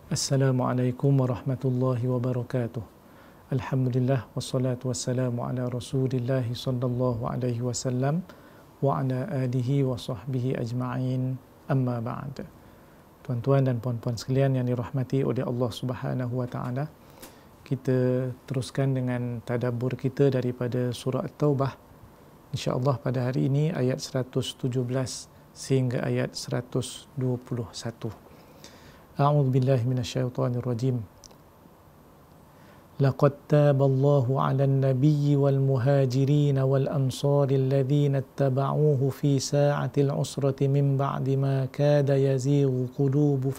Assalamualaikum warahmatullahi wabarakatuh. Alhamdulillah wassalatu wassalamu ala Rasulillah sallallahu alaihi wasallam wa ala alihi wa sahbihi ajma'in. Amma ba'd. Tuan-tuan dan puan-puan sekalian yang dirahmati oleh Allah Subhanahu wa taala, kita teruskan dengan tadabbur kita daripada surah At-Taubah. Insya-Allah pada hari ini ayat 117 sehingga ayat 121. A'udzu billahi minasyaitonir rajim. Laqad taballahu 'alan nabiyyi wal muhajirin wal ansari alladhina ittaba'uuhu fi sa'atil 'usrati min ba'di ma kada yazighu qulubu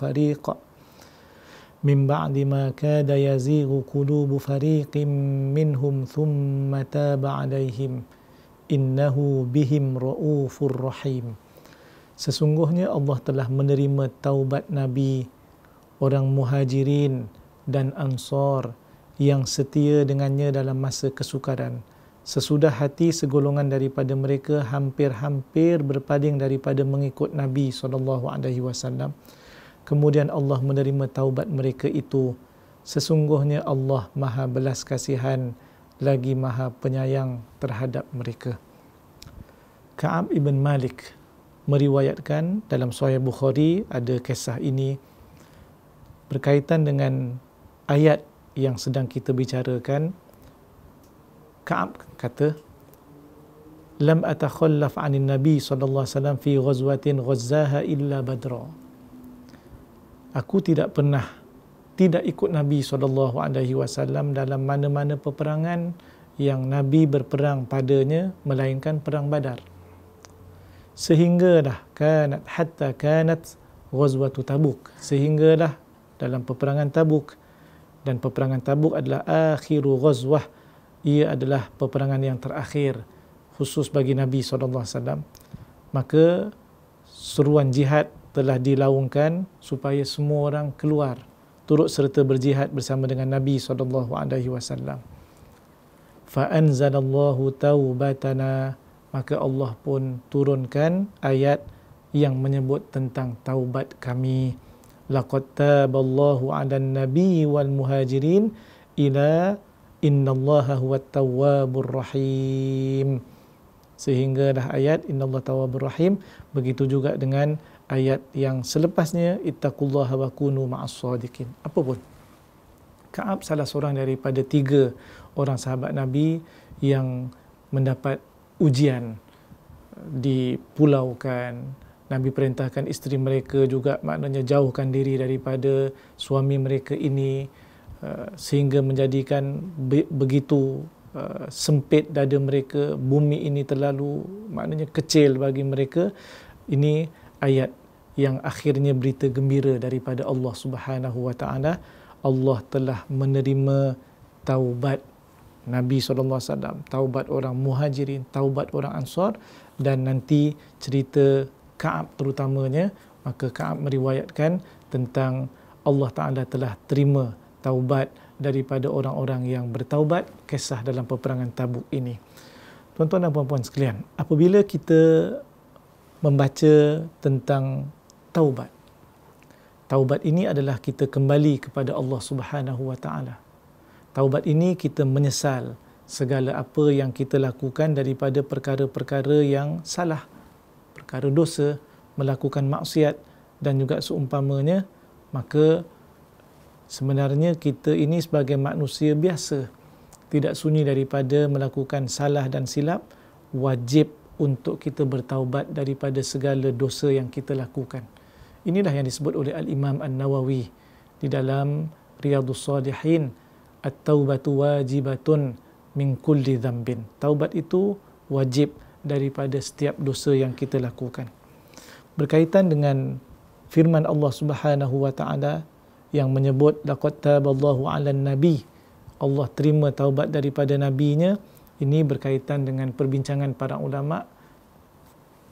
fariqin minhum thumma taba 'alaihim innahu bihim ra'ufur rahim. Sesungguhnya Allah telah menerima taubat Nabi, orang muhajirin dan ansar yang setia dengannya dalam masa kesukaran, sesudah hati segolongan daripada mereka hampir-hampir berpaling daripada mengikut Nabi SAW. Kemudian Allah menerima taubat mereka itu. Sesungguhnya Allah Maha belas kasihan lagi Maha penyayang terhadap mereka. Ka'ab ibn Malik meriwayatkan dalam Sahih Bukhari, ada kisah ini berkaitan dengan ayat yang sedang kita bicarakan. Ka'ab kata, "Lam atakhallaf 'anil Nabi sallallahu alaihi wasallam fi ghazwatin ghazzaha illa Badra." Aku tidak pernah tidak ikut Nabi sallallahu alaihi wasallam dalam mana-mana peperangan yang Nabi berperang padanya melainkan perang Badar. Sehinggalah kanat ghazwatu Tabuk, sehinggalah dalam peperangan Tabuk, dan peperangan Tabuk adalah akhiru ghazwah, ia adalah peperangan yang terakhir khusus bagi Nabi SAW. Maka seruan jihad telah dilaungkan supaya semua orang keluar turut serta berjihad bersama dengan Nabi SAW. Fa anzalallahu taubatana, maka Allah pun turunkan ayat yang menyebut tentang taubat kami. Laqad taballahu 'alan nabiyyi wal muhajirin ila innallaha huwat tawwabur rahim. Sehingga dah ayat innallaha tawwabur rahim. Begitu juga dengan ayat yang selepasnya, ittaqullaha wa kunu ma'as shadiqin. Apapun, Ka'ab salah seorang daripada 3 orang sahabat Nabi yang mendapat ujian, dipulaukan. Nabi perintahkan isteri mereka juga, maknanya jauhkan diri daripada suami mereka ini, sehingga menjadikan begitu sempit dada mereka, bumi ini terlalu maknanya kecil bagi mereka. Ini ayat yang akhirnya berita gembira daripada Allah Subhanahu wa taala. Allah telah menerima taubat Nabi SAW, taubat orang muhajirin, taubat orang ansar, dan nanti cerita Ka'ab terutamanya, maka Ka'ab meriwayatkan tentang Allah Ta'ala telah terima taubat daripada orang-orang yang bertaubat, kisah dalam peperangan Tabuk ini. Tuan-tuan dan puan-puan sekalian, apabila kita membaca tentang taubat, taubat ini adalah kita kembali kepada Allah Subhanahu wa taala. Taubat ini kita menyesal segala apa yang kita lakukan daripada perkara-perkara yang salah, perkara dosa, melakukan maksiat dan juga seumpamanya. Maka sebenarnya kita ini sebagai manusia biasa, tidak sunyi daripada melakukan salah dan silap. Wajib untuk kita bertaubat daripada segala dosa yang kita lakukan. Inilah yang disebut oleh Al-Imam An-Nawawi di dalam Riyadhus Shalihin, at-taubatu wajibatun min kulli dhanbin. Taubat itu wajib daripada setiap dosa yang kita lakukan. Berkaitan dengan firman Allah Subhanahu wa taala yang menyebut laqad taballahu 'alan nabi, Allah terima taubat daripada nabinya. Ini berkaitan dengan perbincangan para ulama.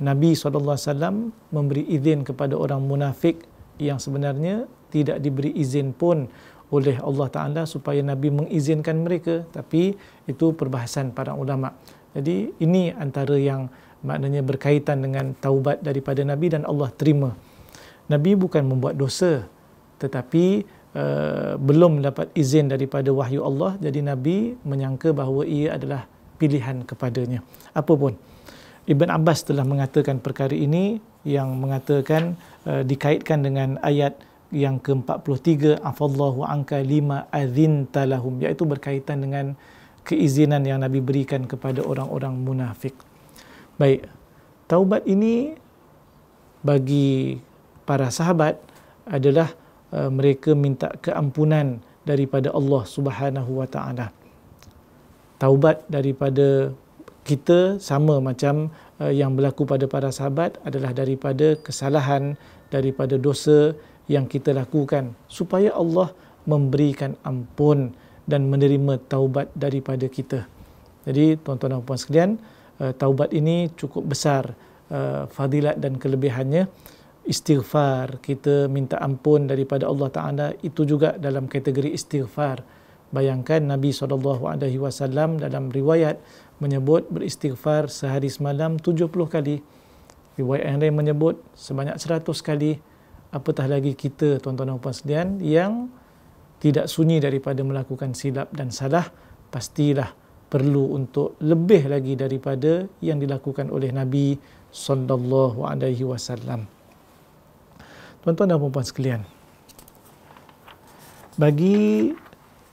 Nabi SAW memberi izin kepada orang munafik yang sebenarnya tidak diberi izin pun oleh Allah Ta'ala supaya Nabi mengizinkan mereka, tapi itu perbahasan para ulama. Jadi ini antara yang maknanya berkaitan dengan taubat daripada Nabi dan Allah terima. Nabi bukan membuat dosa, tetapi belum mendapat izin daripada wahyu Allah, jadi Nabi menyangka bahawa ia adalah pilihan kepadanya. Apapun, Ibn Abbas telah mengatakan perkara ini, yang mengatakan dikaitkan dengan ayat yang ke-43, afallahu anka lima adzinta lahum, iaitu berkaitan dengan keizinan yang Nabi berikan kepada orang-orang munafik. Baik, taubat ini bagi para sahabat adalah mereka minta keampunan daripada Allah Subhanahu wa taala. Taubat daripada kita sama macam yang berlaku pada para sahabat adalah daripada kesalahan, daripada dosa yang kita lakukan, supaya Allah memberikan ampun dan menerima taubat daripada kita. Jadi tuan-tuan dan puan sekalian, taubat ini cukup besar fadilat dan kelebihannya. Istighfar, kita minta ampun daripada Allah Ta'ala, itu juga dalam kategori istighfar. Bayangkan Nabi SAW dalam riwayat menyebut beristighfar sehari semalam 70 kali. Riwayat yang lain menyebut sebanyak 100 kali. Apatah lagi kita, tuan-tuan dan puan sekalian, yang tidak sunyi daripada melakukan silap dan salah, pastilah perlu untuk lebih lagi daripada yang dilakukan oleh Nabi SAW. Tuan-tuan dan puan sekalian, bagi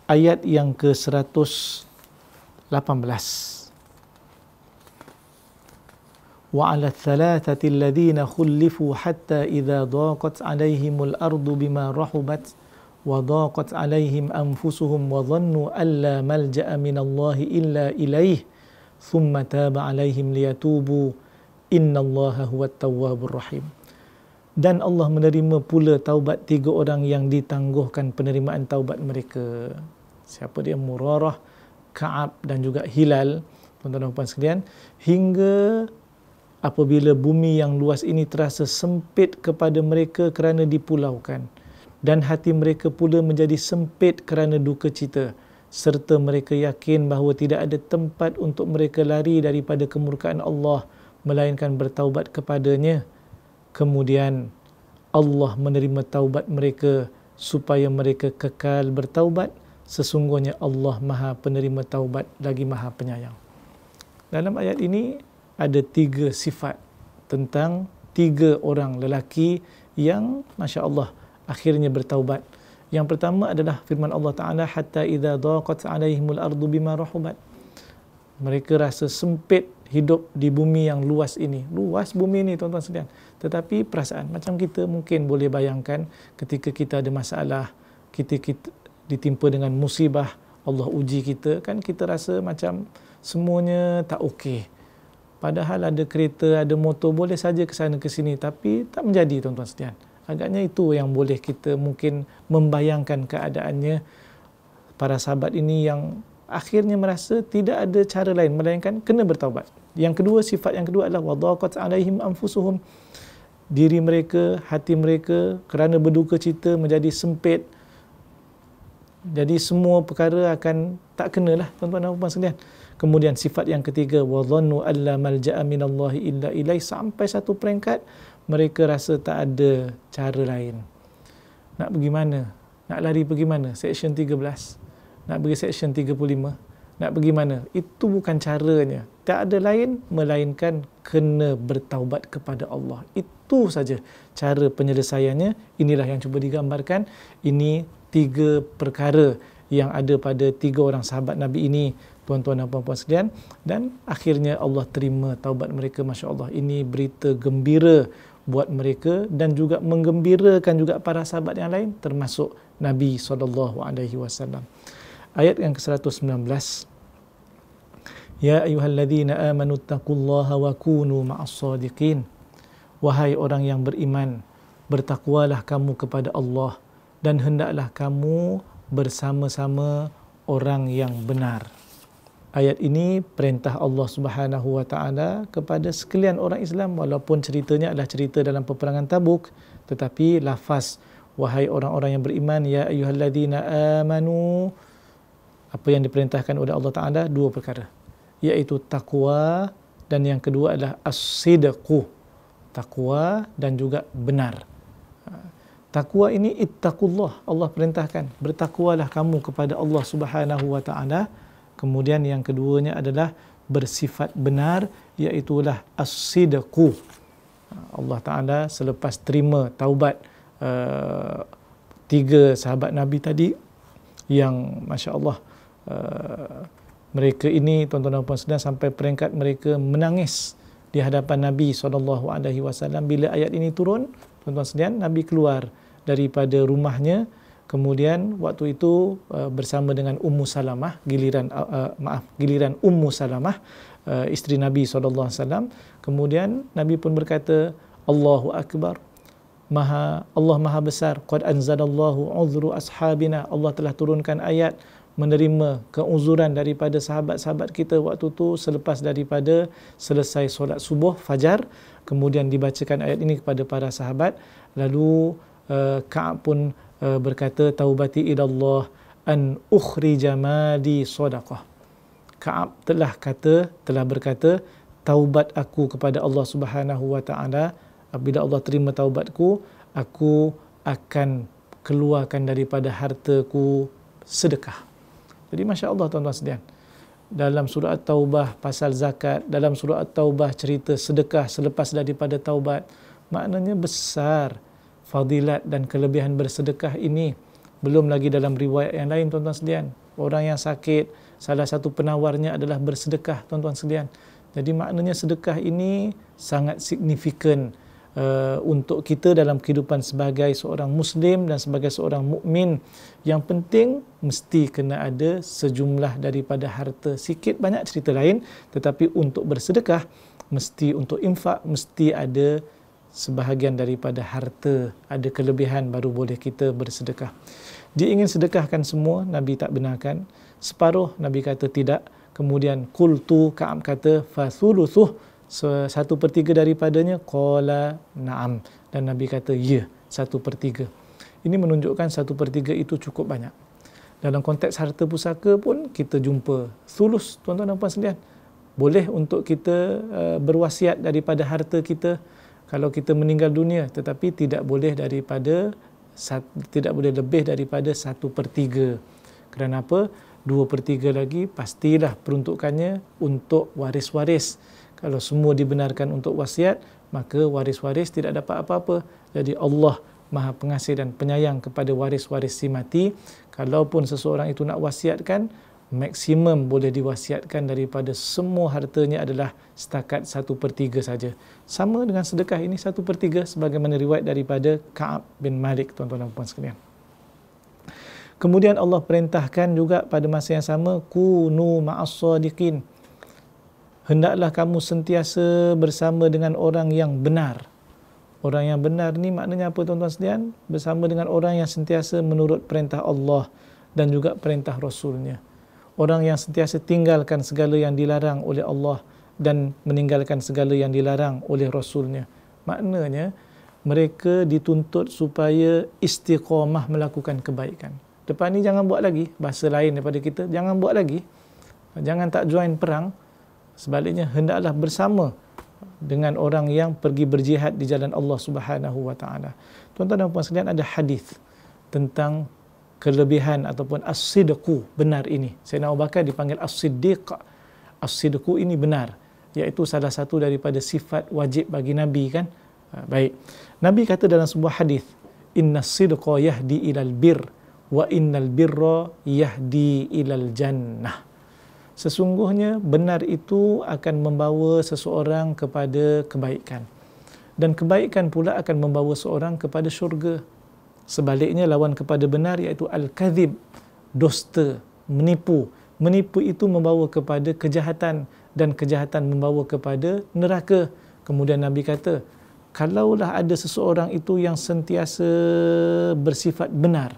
ayat yang ke-118, وعلى الثلاثة الذين خلفوا حتى إذا ضاقت عليهم الأرض بما رحبت وضاقت عليهم أنفسهم وظنوا أن لا ملجأ من الله إلا إليه ثم تاب عليهم ليتوبوا إن الله هو التواب الرحيم. Dan Allah menerima pula taubat 3 orang yang ditangguhkan penerimaan taubat mereka. Siapa dia? Murarah, Ka'ab dan juga Hilal, tuan-tuan dan puan sekalian, hingga apabila bumi yang luas ini terasa sempit kepada mereka kerana dipulaukan, dan hati mereka pula menjadi sempit kerana duka cita, serta mereka yakin bahawa tidak ada tempat untuk mereka lari daripada kemurkaan Allah melainkan bertaubat kepadanya. Kemudian Allah menerima taubat mereka supaya mereka kekal bertaubat. Sesungguhnya Allah Maha Penerima Taubat lagi Maha Penyayang. Dalam ayat ini ada 3 sifat tentang 3 orang lelaki yang Masya Allah akhirnya bertaubat. Yang pertama adalah firman Allah Ta'ala, hatta idza daqat alaihimul ardu bima rahubat. Mereka rasa sempit hidup di bumi yang luas ini. Luas bumi ini, tuan-tuan sekalian. Tetapi perasaan macam kita mungkin boleh bayangkan ketika kita ada masalah, kita ditimpa dengan musibah, Allah uji kita, kan kita rasa macam semuanya tak okey. Padahal ada kereta, ada motor, boleh saja ke sana ke sini, tapi tak menjadi, tuan-tuan sekalian. Agaknya itu yang boleh kita mungkin membayangkan keadaannya para sahabat ini yang akhirnya merasa tidak ada cara lain melainkan kena bertaubat. Yang kedua, sifat yang kedua adalah wadaqat alaihim anfusuhum. Diri mereka, hati mereka kerana berduka cita menjadi sempit. Jadi semua perkara akan tak kenalah, tuan-tuan dan puan sekalian. Kemudian sifat yang ketiga, wadhannu alla malja'a minallahi illa ilaih, sampai satu peringkat mereka rasa tak ada cara lain. Nak pergi mana? Nak lari pergi mana? Seksyen 13. Nak pergi seksyen 35. Nak pergi mana? Itu bukan caranya. Tak ada lain melainkan kena bertaubat kepada Allah. Itu saja cara penyelesaiannya. Inilah yang cuba digambarkan. Ini 3 perkara yang ada pada 3 orang sahabat Nabi ini, tuan-tuan dan puan-puan sekalian, dan akhirnya Allah terima taubat mereka. Masya Allah, ini berita gembira buat mereka dan juga menggembirakan juga para sahabat yang lain, termasuk Nabi SAW. Ayat yang ke-119, Ya ayyuhalladzina amanu taqullaha wa kunu ma'as-sadiqin. Wahai orang yang beriman, bertakwalah kamu kepada Allah dan hendaklah kamu bersama-sama orang yang benar. Ayat ini perintah Allah Subhanahu wa taala kepada sekalian orang Islam, walaupun ceritanya adalah cerita dalam peperangan Tabuk, tetapi lafaz wahai orang-orang yang beriman, ya ayyuhalladzina amanu, apa yang diperintahkan oleh Allah Taala 2 perkara, iaitu takwa, dan yang kedua adalah as-sidqu, takwa dan juga benar. Takwa ini ittaqullah, Allah perintahkan, bertakwalah kamu kepada Allah Subhanahu wa taala. Kemudian yang keduanya adalah bersifat benar, iaitulah as-sidqu. Allah Taala selepas terima taubat tiga sahabat Nabi tadi, yang masya-Allah mereka ini tuan-tuan dan puan sekalian sampai peringkat mereka menangis di hadapan Nabi SAW bila ayat ini turun. Tuan-tuan sekalian, Nabi keluar daripada rumahnya, kemudian waktu itu bersama dengan Ummu Salamah, giliran Ummu Salamah, isteri Nabi SAW. Kemudian Nabi pun berkata, Allahu Akbar, Allah Maha Besar, qad anzalallahu uzru ashabina, Allah telah turunkan ayat menerima keuzuran daripada sahabat-sahabat kita waktu tu selepas daripada selesai solat subuh fajar. Kemudian dibacakan ayat ini kepada para sahabat. Lalu Ka'ab pun berkata, taubati ilallah an ukhrija mali sadaqah. Ka'ab telah berkata, taubat aku kepada Allah Subhanahu wa taala, apabila Allah terima taubatku, aku akan keluarkan daripada hartaku sedekah. Jadi masya-Allah tuan-tuan sekalian, dalam surah At-Taubah pasal zakat, dalam surah At-Taubah cerita sedekah selepas daripada taubat. Maknanya besar fadilat dan kelebihan bersedekah ini. Belum lagi dalam riwayat yang lain tuan-tuan sekalian, orang yang sakit, salah satu penawarnya adalah bersedekah tuan-tuan sekalian. Jadi maknanya sedekah ini sangat signifikan untuk kita dalam kehidupan sebagai seorang Muslim dan sebagai seorang mukmin. Yang penting mesti kena ada sejumlah daripada harta, sikit banyak cerita lain, tetapi untuk bersedekah mesti, untuk infak mesti ada sebahagian daripada harta, ada kelebihan baru boleh kita bersedekah. Dia ingin sedekahkan semua, Nabi tak benarkan. Separuh, Nabi kata tidak. Kemudian qultu, Ka'ab kata, fa thuluthuh, 1/3 daripadanya, qala na'am, dan Nabi kata ya, 1/3. Ini menunjukkan 1/3 itu cukup banyak. Dalam konteks harta pusaka pun kita jumpa thuluth tuan-tuan dan puan sekalian. Boleh untuk kita berwasiat daripada harta kita kalau kita meninggal dunia, tetapi tidak boleh lebih daripada 1/3. Kerana apa? 2/3 lagi pastilah peruntukannya untuk waris-waris. Kalau semua dibenarkan untuk wasiat, maka waris-waris tidak dapat apa-apa. Jadi Allah Maha Pengasih dan Penyayang kepada waris-waris si mati. Kalaupun seseorang itu nak wasiatkan, maksimum boleh diwasiatkan daripada semua hartanya adalah setakat 1/3 saja. Sama dengan sedekah ini 1/3 sebagaimana riwayat daripada Ka'ab bin Malik tuan-tuan dan puan sekalian. Kemudian Allah perintahkan juga pada masa yang sama, kunu ma'as sadiqin. Hendaklah kamu sentiasa bersama dengan orang yang benar. Orang yang benar ni maknanya apa tuan-tuan sekalian? Bersama dengan orang yang sentiasa menurut perintah Allah dan juga perintah Rasulnya. Orang yang sentiasa tinggalkan segala yang dilarang oleh Allah dan meninggalkan segala yang dilarang oleh Rasulnya. Maknanya mereka dituntut supaya istiqamah melakukan kebaikan. Depan ni jangan buat lagi, bahasa lain daripada kita, jangan buat lagi. Jangan tak join perang. Sebaliknya hendaklah bersama dengan orang yang pergi berjihad di jalan Allah Subhanahu wa taala. Tuan-tuan dan puan sekalian, ada hadis tentang kelebihan ataupun as-sidqu, benar ini. Sayyidina Abu Bakar dipanggil as-siddiq. As-sidqu ini benar, iaitu salah satu daripada sifat wajib bagi Nabi kan. Baik. Nabi kata dalam sebuah hadis, innas sidqa yahdi ilal bir wa innal birra yahdi ilal jannah. Sesungguhnya benar itu akan membawa seseorang kepada kebaikan, dan kebaikan pula akan membawa seorang kepada syurga. Sebaliknya lawan kepada benar iaitu al-kadhib, dusta, menipu. Menipu itu membawa kepada kejahatan dan kejahatan membawa kepada neraka. Kemudian Nabi kata, kalaulah ada seseorang itu yang sentiasa bersifat benar,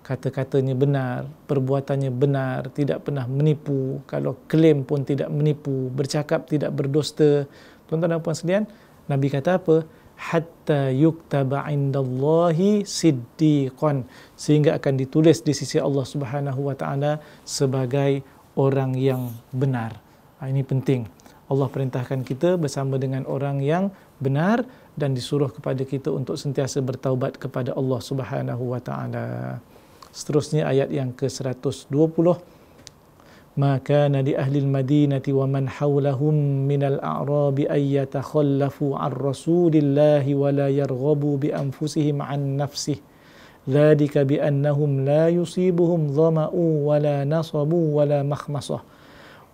kata-katanya benar, perbuatannya benar, tidak pernah menipu, kalau klaim pun tidak menipu, bercakap tidak berdusta. Tuan-tuan dan puan sekalian, Nabi kata apa? Hatta yuktaba indallahi siddiqan, sehingga akan ditulis di sisi Allah Subhanahu wa taala sebagai orang yang benar. Ini penting. Allah perintahkan kita bersama dengan orang yang benar dan disuruh kepada kita untuk sentiasa bertaubat kepada Allah Subhanahu wa taala. Seterusnya ayat yang ke-120, ma kana li ahli al-madinati wa man hawlahum min al-a'rabi ay yatakhallafu 'an rasulillahi wa la yarghabu bi anfusihim 'an nafsihi dzalika bi annahum la yusibuhum dhama'u wa la nasabu wa la makhmasah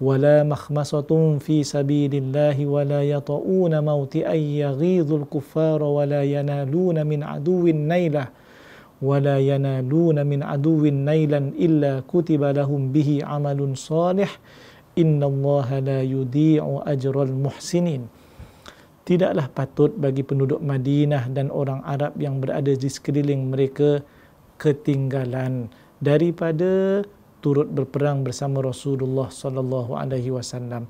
ولا مخمصة في سبيل الله ولا يطؤون موطئا يغيظ الكفار ولا ينالون من عدو نيلا إلا كتب لهم به عمل صالح إن الله لا يضيع أجر المحسنين. Tidaklah patut bagi penduduk Madinah dan orang Arab yang berada di sekeliling mereka ketinggalan daripada turut berperang bersama Rasulullah sallallahu alaihi wasallam,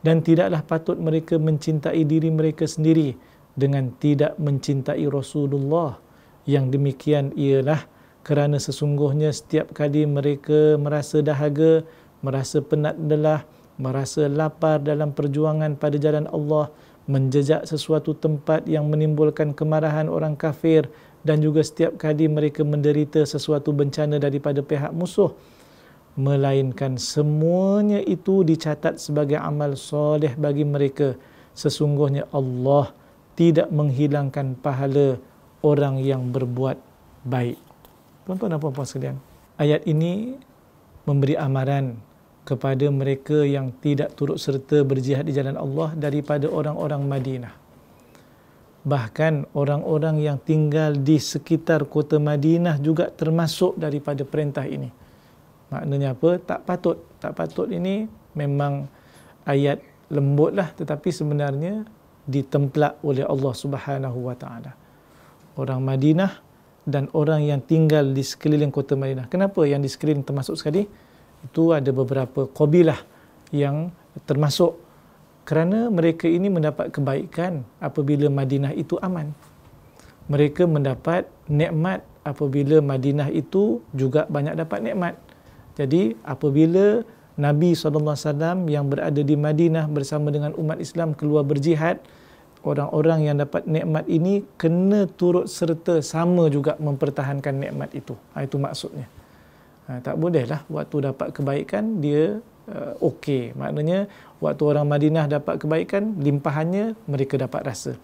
dan tidaklah patut mereka mencintai diri mereka sendiri dengan tidak mencintai Rasulullah. Yang demikian ialah kerana sesungguhnya setiap kali mereka merasa dahaga, merasa penat lelah, merasa lapar dalam perjuangan pada jalan Allah, menjejak sesuatu tempat yang menimbulkan kemarahan orang kafir, dan juga setiap kali mereka menderita sesuatu bencana daripada pihak musuh, melainkan semuanya itu dicatat sebagai amal soleh bagi mereka. Sesungguhnya Allah tidak menghilangkan pahala orang yang berbuat baik. Tuan-tuan dan puan-puan sekalian, ayat ini memberi amaran kepada mereka yang tidak turut serta berjihad di jalan Allah daripada orang-orang Madinah. Bahkan orang-orang yang tinggal di sekitar kota Madinah juga termasuk daripada perintah ini. Maknanya apa? Tak patut. Tak patut ini memang ayat lembutlah, tetapi sebenarnya ditemplak oleh Allah Subhanahu wa taala. Orang Madinah dan orang yang tinggal di sekeliling kota Madinah. Kenapa yang di sekeliling termasuk sekali? Itu ada beberapa qabilah yang termasuk kerana mereka ini mendapat kebaikan apabila Madinah itu aman. Mereka mendapat nikmat apabila Madinah itu juga banyak dapat nikmat. Jadi apabila Nabi SAW yang berada di Madinah bersama dengan umat Islam keluar berjihad, orang-orang yang dapat nikmat ini kena turut serta sama juga mempertahankan nikmat itu. Itu maksudnya. Tak bolehlah waktu dapat kebaikan dia okey. Maknanya waktu orang Madinah dapat kebaikan, limpahannya mereka dapat rasa.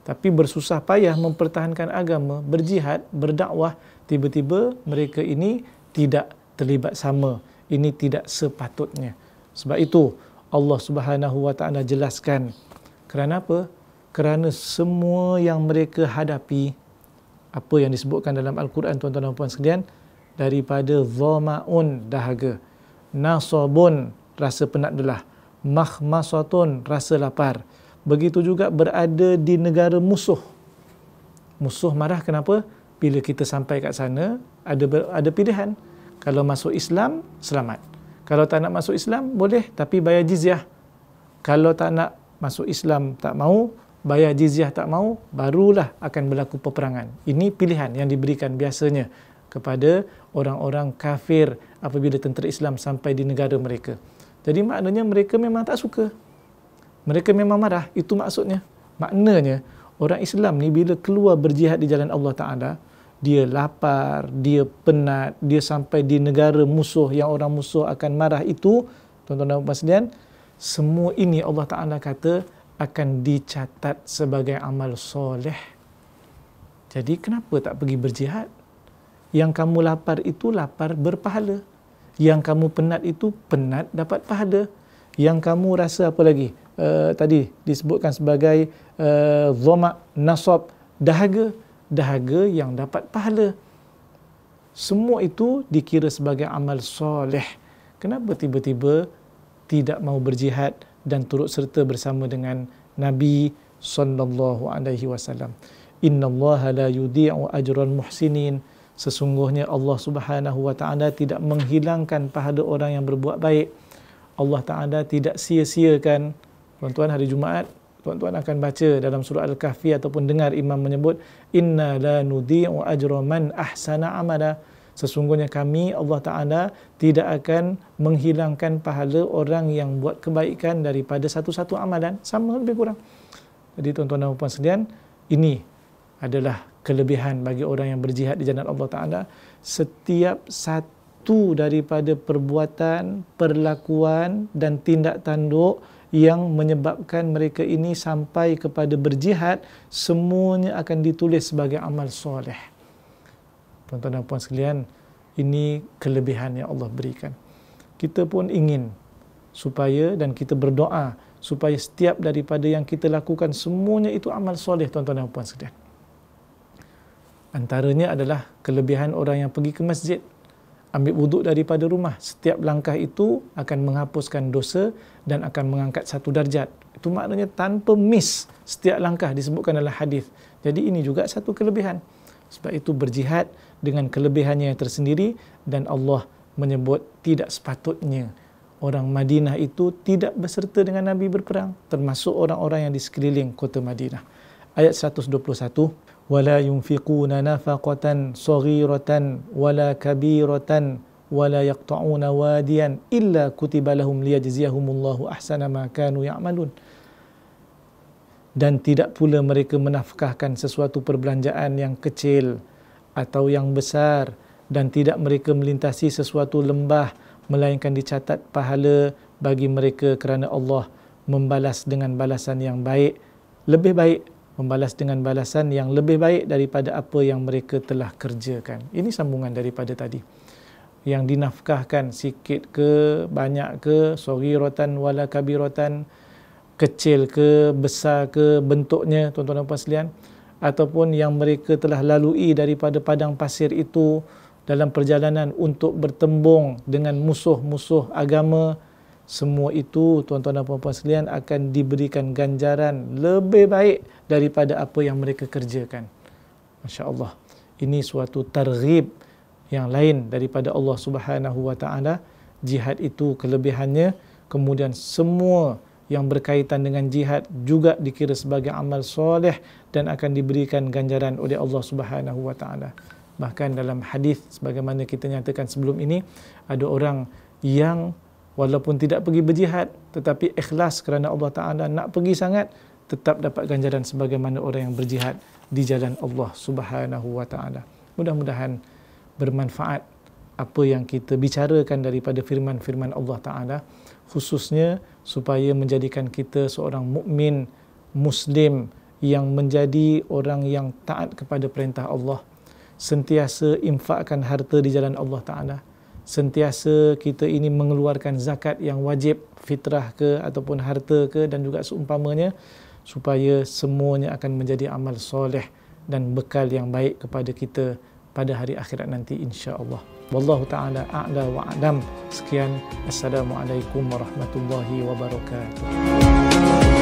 Tapi bersusah payah mempertahankan agama, berjihad, berdakwah, tiba-tiba mereka ini tidak terlibat sama. Ini tidak sepatutnya. Sebab itu Allah Subhanahu wa taala jelaskan. Kerana apa? Kerana semua yang mereka hadapi, apa yang disebutkan dalam Al-Quran, tuan-tuan dan puan sekalian, daripada dhama'un, dahaga, nasabun, rasa penat lelah, makhmasatun, rasa lapar. Begitu juga berada di negara musuh. Musuh marah kenapa? Bila kita sampai kat sana, ada pilihan. Kalau masuk Islam, selamat. Kalau tak nak masuk Islam, boleh, tapi bayar jizyah. Kalau tak nak masuk Islam, tak mau, bayar jizyah tak mau, barulah akan berlaku peperangan. Ini pilihan yang diberikan biasanya kepada orang-orang kafir apabila tentera Islam sampai di negara mereka. Jadi maknanya mereka memang tak suka. Mereka memang marah. Itu maksudnya. Maknanya, orang Islam ni bila keluar berjihad di jalan Allah Ta'ala, dia lapar, dia penat, dia sampai di negara musuh yang orang musuh akan marah itu, tuan-tuan dan puan sekalian, semua ini Allah Ta'ala kata akan dicatat sebagai amal soleh. Jadi kenapa tak pergi berjihad? Yang kamu lapar itu lapar berpahala. Yang kamu penat itu penat dapat pahala. Yang kamu rasa apa lagi? Tadi disebutkan sebagai dhama, nasab, dahaga. Dahaga yang dapat pahala. Semua itu dikira sebagai amal soleh. Kenapa tiba-tiba tidak mau berjihad dan turut serta bersama dengan Nabi sallallahu alaihi wasallam? Innallaha la yudhi'u ajral muhsinin. Sesungguhnya Allah Subhanahu wa taala tidak menghilangkan pahala orang yang berbuat baik. Allah Taala tidak sia-siakan. Tuan-tuan, hari Jumaat tuan-tuan akan baca dalam surah Al-Kahfi ataupun dengar imam menyebut inna la nudhi'u ajra man ahsana amala. Sesungguhnya kami Allah Ta'ala tidak akan menghilangkan pahala orang yang buat kebaikan daripada satu-satu amalan, sama lebih kurang. Jadi tuan-tuan dan puan sekalian, Ini adalah kelebihan bagi orang yang berjihad di jalan Allah Ta'ala. Setiap satu daripada perbuatan, perlakuan dan tindak tanduk yang menyebabkan mereka ini sampai kepada berjihad, semuanya akan ditulis sebagai amal soleh. Tuan-tuan dan puan sekalian, ini kelebihan yang Allah berikan. Kita pun ingin supaya, dan kita berdoa supaya setiap daripada yang kita lakukan semuanya itu amal soleh, tuan-tuan dan puan sekalian. Antaranya adalah kelebihan orang yang pergi ke masjid, ambil wuduk daripada rumah. Setiap langkah itu akan menghapuskan dosa dan akan mengangkat satu darjat. Itu maknanya tanpa miss setiap langkah, disebutkan dalam hadis. Jadi ini juga satu kelebihan. Sebab itu berjihad dengan kelebihannya yang tersendiri, dan Allah menyebut tidak sepatutnya orang Madinah itu tidak berserta dengan Nabi berperang, termasuk orang-orang yang di sekeliling kota Madinah. Ayat 121, وَلَا يُنْفِقُونَ نَفَقَةً صَغِيرَةً وَلَا كَبِيرَةً وَلَا يَقْطَعُونَ وَادِيًا إِلَّا كُتِبَ لَهُمْ لِيَجْزِيَهُمُ اللَّهُ أَحْسَنَ مَا كَانُوا يَعْمَلُونَ. Dan tidak pula mereka menafkahkan sesuatu perbelanjaan yang kecil atau yang besar, dan tidak mereka melintasi sesuatu lembah, melainkan dicatat pahala bagi mereka kerana Allah membalas dengan balasan yang baik, lebih baik, membalas dengan balasan yang lebih baik daripada apa yang mereka telah kerjakan. Ini sambungan daripada tadi. Yang dinafkahkan sikit ke, banyak ke, saghiratan wala kabiratan, kecil ke, besar ke bentuknya, tuan-tuan dan puan sekalian, ataupun yang mereka telah lalui daripada padang pasir itu dalam perjalanan untuk bertembung dengan musuh-musuh agama, semua itu, tuan-tuan dan puan-puan sekalian, akan diberikan ganjaran lebih baik daripada apa yang mereka kerjakan. Masya Allah. Ini suatu targhib yang lain daripada Allah Subhanahu wa Ta'ala. Jihad itu kelebihannya. Kemudian semua yang berkaitan dengan jihad juga dikira sebagai amal soleh dan akan diberikan ganjaran oleh Allah Subhanahu wa Ta'ala. Bahkan dalam hadis sebagaimana kita nyatakan sebelum ini, ada orang yang walaupun tidak pergi berjihad tetapi ikhlas kerana Allah Ta'ala, nak pergi sangat, tetap dapat ganjaran sebagaimana orang yang berjihad di jalan Allah Subhanahu wa Ta'ala. Mudah-mudahan bermanfaat apa yang kita bicarakan daripada firman-firman Allah Ta'ala, khususnya supaya menjadikan kita seorang mukmin Muslim yang menjadi orang yang taat kepada perintah Allah, sentiasa infakkan harta di jalan Allah Ta'ala, sentiasa kita ini mengeluarkan zakat yang wajib, fitrah ke ataupun harta ke dan juga seumpamanya, supaya semuanya akan menjadi amal soleh dan bekal yang baik kepada kita pada hari akhirat nanti insya-Allah. Wallahu ta'ala a'la wa a'lam. Sekian, assalamualaikum warahmatullahi wabarakatuh.